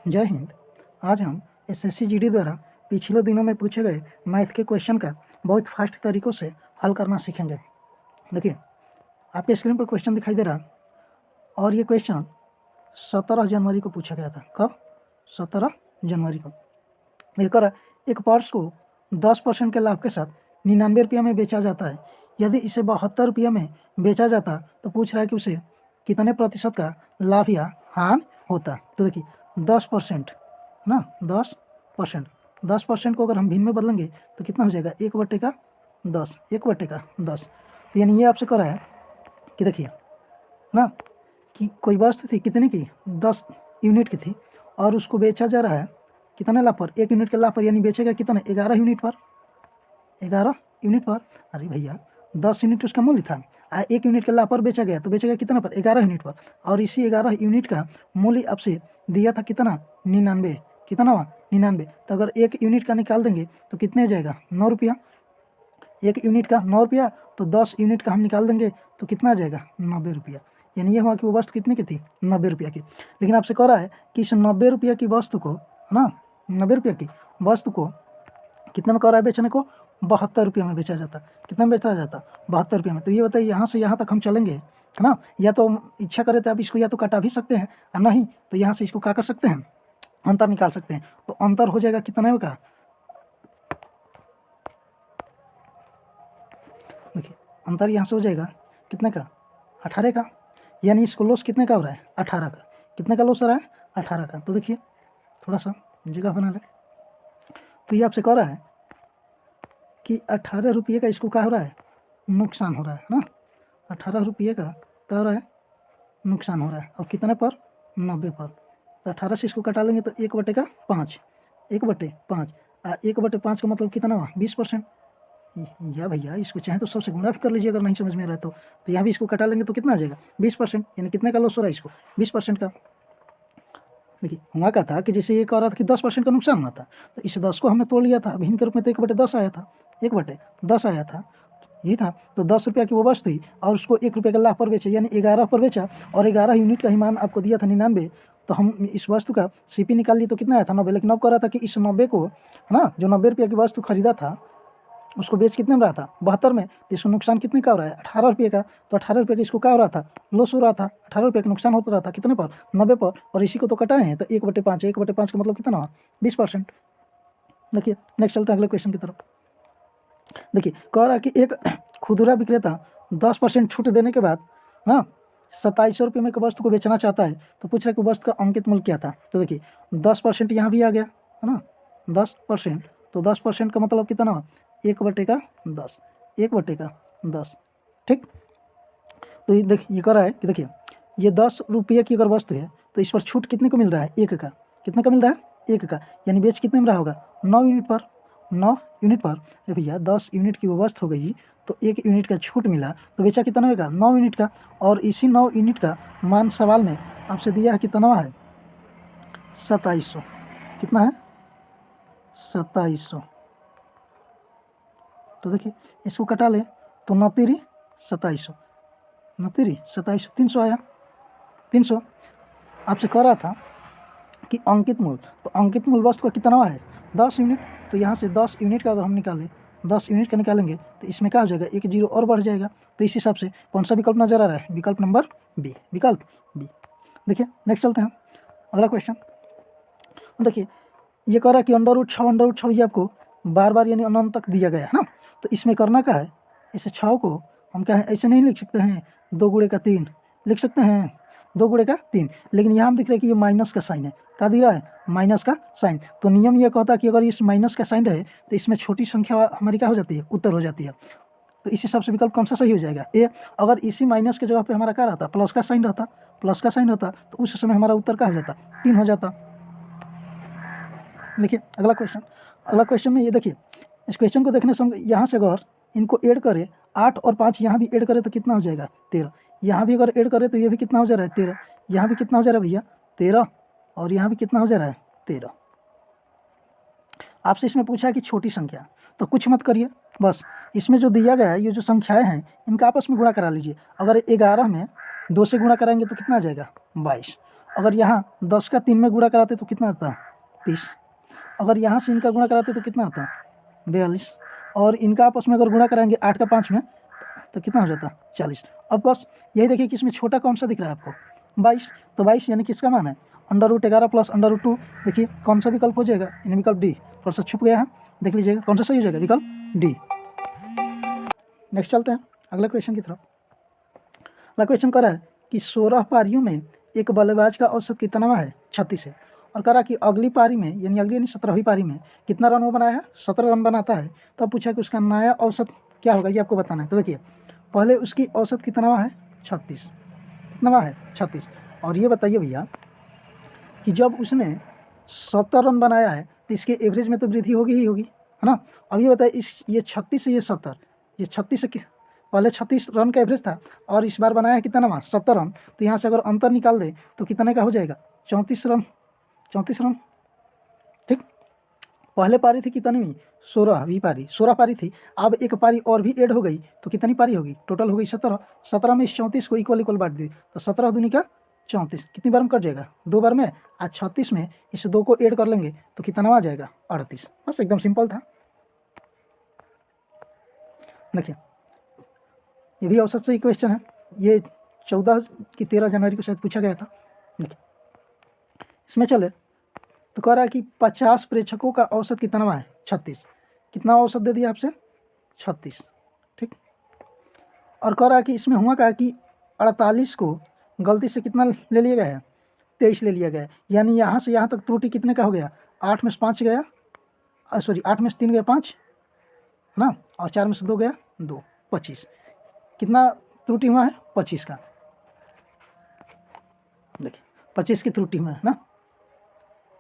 जय हिंद। आज हम एसएससी जीडी द्वारा पिछले दिनों में पूछे गए मैथ के क्वेश्चन का बहुत फास्ट तरीक़ों से हल करना सीखेंगे। देखिए, आपके स्क्रीन पर क्वेश्चन दिखाई दे रहा, और ये क्वेश्चन 17 जनवरी को पूछा गया था। कब? 17 जनवरी को। लेकर एक पर्स को 10% के लाभ के साथ 99 रुपये में बेचा जाता है। यदि इसे 72 रुपये में बेचा जाता तो पूछ रहा है कि उसे कितने प्रतिशत का लाभ या हानि होता। तो देखिए 10% ना, 10% को अगर हम भिन्न में बदलेंगे तो कितना हो जाएगा? 1/10, 1/10। तो यानी ये आपसे कह रहा है कि देखिए ना, कि कोई वस्तु थी कितने की? 10 यूनिट की थी, और उसको बेचा जा रहा है कितने लाभ पर? 1 यूनिट के लाभ पर। यानी बेचेगा कितने? 11 यूनिट पर। 11 यूनिट पर। अरे भैया, 10 यूनिट उसका मूल्य था, 1 यूनिट के लाभ पर बेचा गया, तो बेचेगा कितना पर? 11 यूनिट पर। और इसी 11 यूनिट का मूल्य आपसे दिया था कितना? 99। कितना हुआ? 99। तो अगर 1 यूनिट का निकाल देंगे तो कितने जाएगा? 9 रुपया। 1 यूनिट का 9 रुपया, तो 10 यूनिट का हम निकाल देंगे तो कितना आ जाएगा? 90 रुपया। यानी ये हुआ कि वो वस्तु कितने की थी? 90 रुपया की। लेकिन आपसे कह रहा है कि इस 90 रुपया की वस्तु को, है ना, 90 रुपया की वस्तु को कितने में कह रहा है बेचने को? 72 रुपये में बेचा जाता। कितना में बेचा जाता? 72 रुपये में। तो ये बताइए, यहाँ से यहाँ तक हम चलेंगे, है ना, या तो इच्छा करें तो आप इसको या तो काटा भी सकते हैं, और नहीं तो यहाँ से इसको क्या कर सकते हैं? अंतर निकाल सकते हैं। तो अंतर हो जाएगा कितना का? देखिए, अंतर यहाँ से हो जाएगा कितने का? 18 का। यानी इसको लॉस कितने का हो रहा है? 18 का। कितने का लॉस हो रहा है? 18 का। तो देखिए, थोड़ा सा जगह बना ले। तो ये आपसे कह रहा है कि 18 रुपये का इसको क्या हो रहा है? नुकसान हो रहा है ना। 18 रुपये का क्या हो रहा है? नुकसान हो रहा है। और कितने पर? 90 पर। तो 18 से इसको कटा लेंगे तो 1/5, 1/5। 1/5 का मतलब कितना हुआ? 20%। या भैया, इसको चाहे तो सबसे गुणा भी कर लीजिए, अगर नहीं समझ में आ रहा है तो यहाँ भी इसको कटा लेंगे तो कितना आ जाएगा? 20%। यानी कितने का लॉस हो रहा है इसको? 20% का। देखिए, हुआ क्या था कि जैसे ये कह रहा था कि 10% का नुकसान हुआ था, तो इस 10 को हमने तोड़ लिया था भिन्न के रूप में, तो 1/10 आया था। 1/10 आया था, ये था। तो 10 रुपया की वो वस्तु थी, और उसको 1 रुपये के लाभ पर बेचा, यानी 11 पर बेचा, और 11 यूनिट का ही मान आपको दिया था 99। तो हम इस वस्तु का सीपी निकाल लिए तो कितना आया था? 90। लेकिन अब कह रहा था कि इस 90 को, है ना, जो 90 रुपये की वस्तु खरीदा था, उसको बेच कितने में रहा था? 72 में। तो इसको नुकसान कितने का हो रहा है? 18 रुपये का। तो 18 रुपये का इसको क्या हो रहा था? लॉस हो रहा था। 18 रुपये का नुकसान होता रहा था। कितने पर? 90 पर। और इसी को तो कटाए हैं, तो 1/5। 1/5 का मतलब कितना हुआ? 20%। देखिए, नेक्स्ट चलते हैं अगले क्वेश्चन की तरफ। देखिए, कह रहा है कि एक खुदरा विक्रेता 10% छूट देने के बाद ना 2700 रुपये में एक वस्तु को बेचना चाहता है। तो पूछ रहा है कि वस्तु का अंकित मूल्य क्या था। तो देखिए, 10% यहाँ भी आ गया, है ना, 10%। तो 10% का मतलब कितना हुआ? 1/10, 1/10। ठीक। तो ये देखिए, ये कह रहा है कि देखिए, ये 10 रुपये की अगर वस्तु है तो इस पर छूट कितने को मिल रहा है? 1 का। कितने का मिल रहा है? 1 का। यानी बेच कितने में रहा होगा? 9 यूनिट पर। 9 यूनिट पर। अरे भैया, 10 यूनिट की वो वस्तु हो गई, तो 1 यूनिट का छूट मिला, तो बेचा कितना होगा? 9 यूनिट का। और इसी 9 यूनिट का मान सवाल में आपसे दिया है कितना है? 2700। कितना है? 2700। तो देखिए, इसको कटा ले तो 9 तिरी 2700, 9 तिरी 2700, 300 आया। 300 आपसे कह रहा था कि अंकित मूल्य, तो अंकित मूल्य वस्तु का कितना है? 10 यूनिट। तो यहाँ से 10 यूनिट का अगर हम निकालें, 10 यूनिट का निकालेंगे तो इसमें क्या हो जाएगा? 1 जीरो और बढ़ जाएगा। तो इस हिसाब से कौन सा विकल्प नजर आ रहा है? विकल्प नंबर बी, विकल्प बी। देखिए, नेक्स्ट चलते हैं अगला क्वेश्चन। देखिए, ये कह रहा है कि √6 ये आपको बार बार यानी अनंत तक दिया गया है ना। तो इसमें करना क्या है? इस 6 को हम क्या है, ऐसे नहीं लिख सकते हैं, 2 गुणे का 3 लिख सकते हैं, 2 गुणे का 3। लेकिन यहाँ हम देख रहे हैं कि ये माइनस का साइन है। क्या दिख रहा है? माइनस का साइन। तो नियम ये कहता है कि अगर इस माइनस का साइन रहे तो इसमें छोटी संख्या हमारी क्या हो जाती है? उत्तर हो जाती है। तो इस हिसाब से विकल्प कौन सा सही हो जाएगा? ए। अगर इसी माइनस के जगह पे हमारा क्या रहता? प्लस का साइन रहता, प्लस का साइन रहता, तो उस समय हमारा उत्तर क्या हो जाता? 3 हो जाता। देखिए, अगला क्वेश्चन में ये देखिए, इस क्वेश्चन को देखने से यहाँ से अगर इनको ऐड करें, 8 और 5 यहाँ भी ऐड करें तो कितना हो जाएगा? 13। यहाँ भी अगर ऐड करें तो ये भी कितना हो जा रहा है? 13। यहाँ भी कितना हो जा रहा है भैया? 13। और यहाँ भी कितना हो जा रहा है? 13। आपसे इसमें पूछा है कि छोटी संख्या, तो कुछ मत करिए, बस इसमें जो दिया गया है, ये जो संख्याएं हैं, इनका आपस में गुणा करा लीजिए। अगर 11 में 2 से गुणा कराएंगे तो कितना आ जाएगा? 22। अगर यहाँ 10 का 3 में गुणा कराते तो कितना आता? 30। अगर यहाँ से इनका गुणा कराते तो कितना आता? 42। और इनका आपस में अगर गुणा कराएंगे 8 का 5 में तो कितना हो जाता? 40। अब बस यही देखिए कि इसमें छोटा कौन सा दिख रहा है आपको? 22। तो 22 यानी किसका मान है? √11 प्लस √2। देखिए कौन सा विकल्प हो जाएगा? यानी विकल्प डी। थोड़ा सा छुप गया है, देख लीजिएगा कौन सा सही हो जाएगा? विकल्प डी। नेक्स्ट चलते हैं अगले क्वेश्चन की तरफ। अगला क्वेश्चन कर रहा है कि 16 पारियों में एक बल्लेबाज का औसत कितना है? 36 है। और कह रहा कि अगली पारी में यानी 17वीं पारी में कितना रन वो बनाया है? 17 रन बनाता है। तो अब पूछा कि उसका नया औसत क्या होगा, ये आपको बताना है। तो देखिए पहले उसकी औसत कितना है? 36। कितना है? 36। और ये बताइए भैया कि जब उसने 70 रन बनाया है तो इसके एवरेज में तो वृद्धि होगी ही होगी, है ना। अब ये बताइए ये 36 से ये 70, ये 36 से पहले 36 रन का एवरेज था और इस बार बनाया है कितना? 70 रन। तो यहाँ से अगर अंतर निकाल दे तो कितने का हो जाएगा? 34 रन। 34 रन, ठीक। पहले पारी थी कितनी? 16वीं पारी, 16 पारी थी। अब एक पारी और भी ऐड हो गई तो कितनी पारी होगी? टोटल हो गई 17। 17 में इस 34 को इक्वल बांट दी तो 17 दूनी का 34। कितनी बार में कट जाएगा? 2 बार में। आज 36 में इस 2 को ऐड कर लेंगे तो कितना आ जाएगा? 38। बस एकदम सिंपल था। देखिए ये भी औसत से ही क्वेश्चन है। ये 14 की 13 जनवरी को शायद पूछा गया था। देखिए इसमें चले तो कह रहा है कि 50 प्रेक्षकों का औसत कितना है? 36। कितना औसत दे दिया आपसे? 36, ठीक। और कह रहा है कि इसमें हुआ क्या कि 48 को गलती से कितना ले लिया गया है? 23 ले लिया गया है। यानी यहाँ से यहाँ तक त्रुटि कितने का हो गया? 8 में से 5 गया, सॉरी 8 में से 3 गया 5, है ना। और 4 में से 2 गया 2, 25। कितना त्रुटि हुआ है? 25 का। देखिए 25 की त्रुटि हुआ है ना,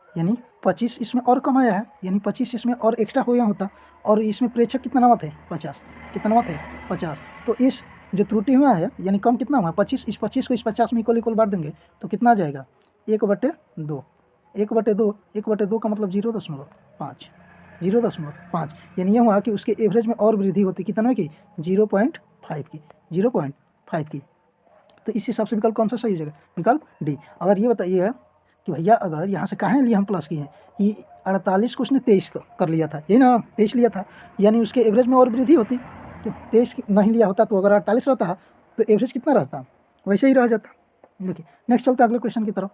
यानी 25 इसमें और कम आया है, यानी 25 इसमें और एक्स्ट्रा हो गया होता। और इसमें प्रेक्षक कितना थे? 50। कितना थे? 50। तो इस जो त्रुटि हुआ है यानी कम कितना हुआ? 25। इस 25 को इस 50 में इक्वल बांट देंगे तो कितना आ जाएगा? 1/2। 1/2, 1/2 का मतलब 0.5, 0.5। यानी ये हुआ कि उसके एवरेज में और वृद्धि होती कितना की? 0.5 की, 0.5 की। तो इस हिसाब से विकल्प कौन सा सही हो जाएगा? विकल्प डी। अगर ये बताइए कि भैया अगर यहाँ से कहाँ लिए हम प्लस किए हैं कि 48 को उसने 23 कर लिया था, ये ना 23 लिया था, यानी उसके एवरेज में और वृद्धि होती। तो 23 नहीं लिया होता तो अगर 48 रहता तो एवरेज कितना रहता? वैसे ही रह जाता। देखिए नेक्स्ट चलते हैं अगले क्वेश्चन की तरफ।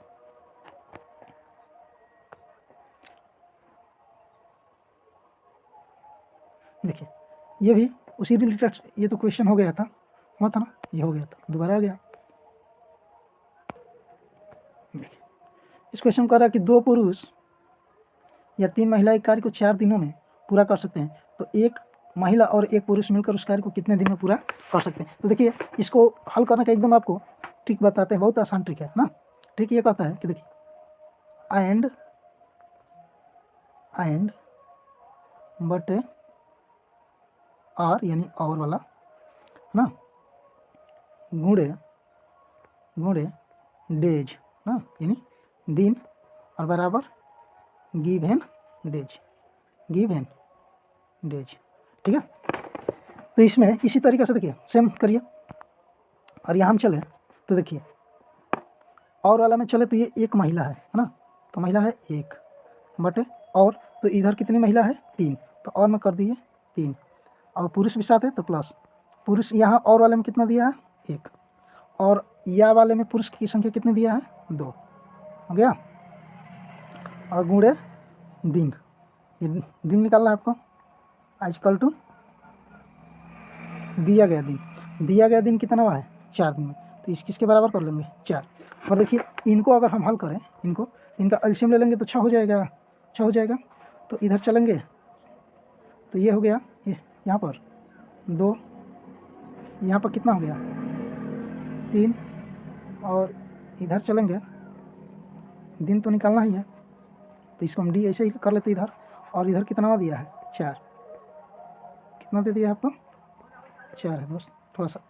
देखिए ये भी उसी रिलेटेड, ये तो क्वेश्चन हो गया था, हुआ था ना, ये हो गया था, दोबारा आ गया। देखिए इस क्वेश्चन को कह रहा है कि 2 पुरुष या 3 महिला एक कार्य को 4 दिनों में पूरा कर सकते हैं, तो एक महिला और एक पुरुष मिलकर उस कार्य को कितने दिन में पूरा कर सकते हैं? तो देखिए इसको हल करने का एकदम आपको ट्रिक बताते हैं, बहुत आसान ट्रिक है ना। ट्रिक ये कहता है कि देखिए एंड बट आर यानी और वाला, है ना, गुणे डेज ना, यानी दिन और बराबर गिवन डेज, ठीक है। तो इसमें इसी तरीके से देखिए सेम करिए। और यहाँ हम चले तो देखिए और वाला में चले तो ये एक महिला है ना, तो महिला है 1 बटे और, तो इधर कितनी महिला है? 3, तो और में कर दिए 3, और पुरुष भी साथ है तो प्लस पुरुष। यहाँ और वाले में कितना दिया है? 1, और या वाले में पुरुष की संख्या कितनी दिया है? 2, हो गया। और गुणे दिन, ये दिन निकालना है आपको, आजकल टू दिया गया दिन कितना हुआ है? 4 दिन में, तो किसके बराबर कर लेंगे? 4। और देखिए इनको अगर हम हल करें, इनका एलसीएम ले लेंगे तो 6 हो जाएगा। तो इधर चलेंगे तो ये हो गया, ये यहाँ पर 2, यहाँ पर कितना हो गया? 3, और इधर चलेंगे, दिन तो निकालना ही है तो इसको हम डी ऐसे ही कर लेते इधर। और इधर कितना दिया है? 4। कितना दे दिया आपको? 4 है दोस्त, थोड़ा सा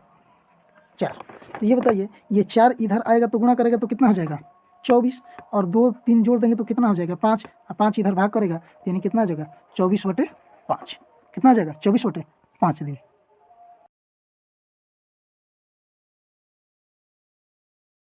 4। तो ये बताइए ये 4 इधर आएगा तो गुणा करेगा तो कितना हो जाएगा? 24, और 2 3 जोड़ देंगे तो कितना हो जाएगा? 5, और 5 इधर भाग करेगा यानी कितना हो जाएगा? 24/5। कितना आ जाएगा? 24/5 दिन।